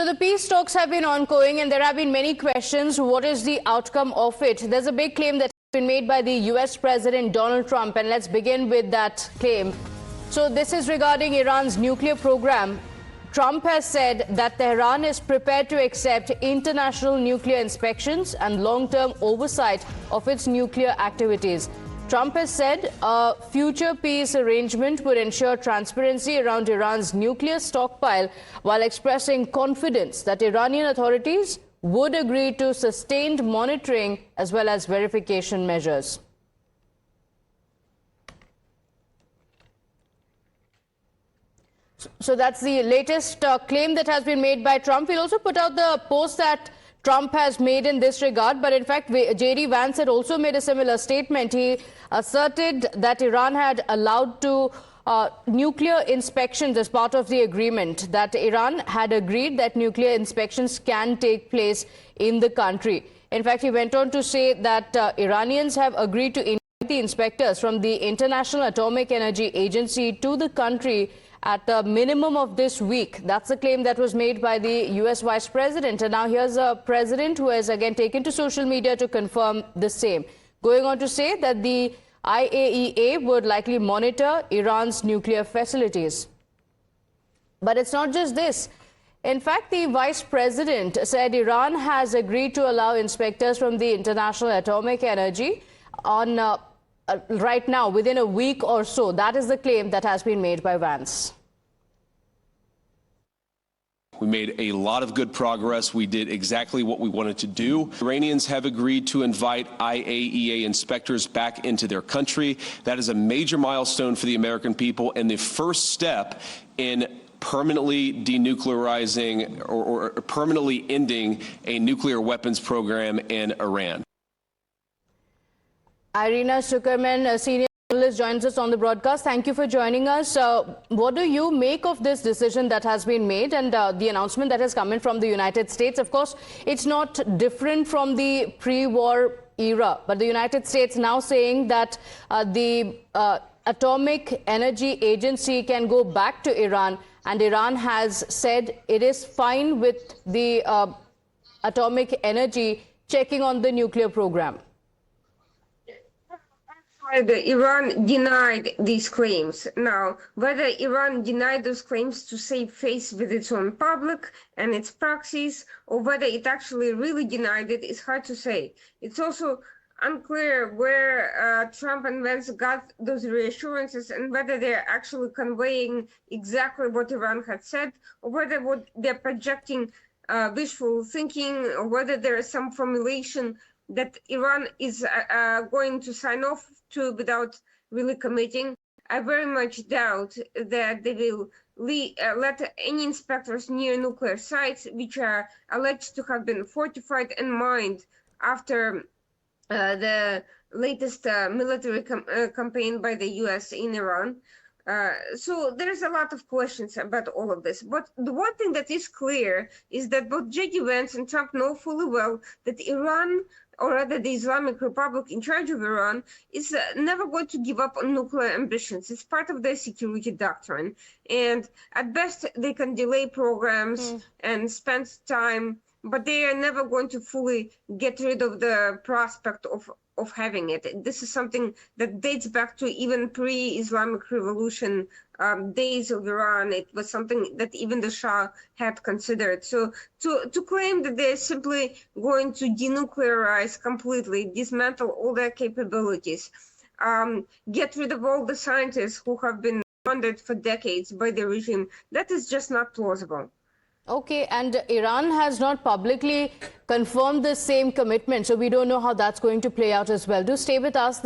the peace talks have been ongoing and there have been many questions. What is the outcome of it? There's a big claim that has been made by the US President Donald Trump, and let's begin with that claim. So this is regarding Iran's nuclear program. Trump has said that Tehran is prepared to accept international nuclear inspections and long-term oversight of its nuclear activities. Trump has said a future peace arrangement would ensure transparency around Iran's nuclear stockpile, while expressing confidence that Iranian authorities would agree to sustained monitoring as well as verification measures. So that's the latest claim that has been made by Trump. We'll also put out the post that Trump has made in this regard, but in fact J.D. Vance had also made a similar statement. He asserted that Iran had allowed to nuclear inspections as part of the agreement, that Iran had agreed that nuclear inspections can take place in the country. In fact, he went on to say that Iranians have agreed to invite the inspectors from the International Atomic Energy Agency to the country at the minimum of this week. That's a claim that was made by the US Vice President. And now here's a president who has again taken to social media to confirm the same, going on to say that the IAEA would likely monitor Iran's nuclear facilities. But it's not just this. In fact, the Vice President said Iran has agreed to allow inspectors from the International Atomic Energy on right now, within a week or so. That is the claim that has been made by Vance. We made a lot of good progress. We did exactly what we wanted to do. Iranians have agreed to invite IAEA inspectors back into their country. That is a major milestone for the American people and the first step in permanently denuclearizing or permanently ending a nuclear weapons program in Iran. Irina Tsukerman, senior analyst, joins us on the broadcast. Thank you for joining us. What do you make of this decision that has been made and the announcement that has come in from the United States? Of course, it's not different from the pre-war era, but the United States now saying that the Atomic Energy Agency can go back to Iran, and Iran has said it is fine with the atomic energy checking on the nuclear program. Iran denied these claims. Now, whether Iran denied those claims to save face with its own public and its proxies, or whether it actually really denied it, is hard to say. It's also unclear where Trump and Vance got those reassurances and whether they're actually conveying exactly what Iran had said, or whether what they're projecting wishful thinking, or whether there is some formulation that Iran is going to sign off to without really committing. I very much doubt that they will let any inspectors near nuclear sites, which are alleged to have been fortified and mined after the latest military campaign by the US in Iran. So there's a lot of questions about all of this. But the one thing that is clear is that both J.D. Vance and Trump know fully well that Iran, or rather the Islamic Republic in charge of Iran, is never going to give up on nuclear ambitions. It's part of their security doctrine. And at best, they can delay programs and spend time, but they are never going to fully get rid of the prospect of having it. This is something that dates back to even pre-Islamic Revolution days of Iran. It was something that even the Shah had considered. So to claim that they're simply going to denuclearize completely, dismantle all their capabilities, get rid of all the scientists who have been funded for decades by the regime, that is just not plausible. Okay, and Iran has not publicly confirmed the same commitment, so we don't know how that's going to play out as well. Do stay with us.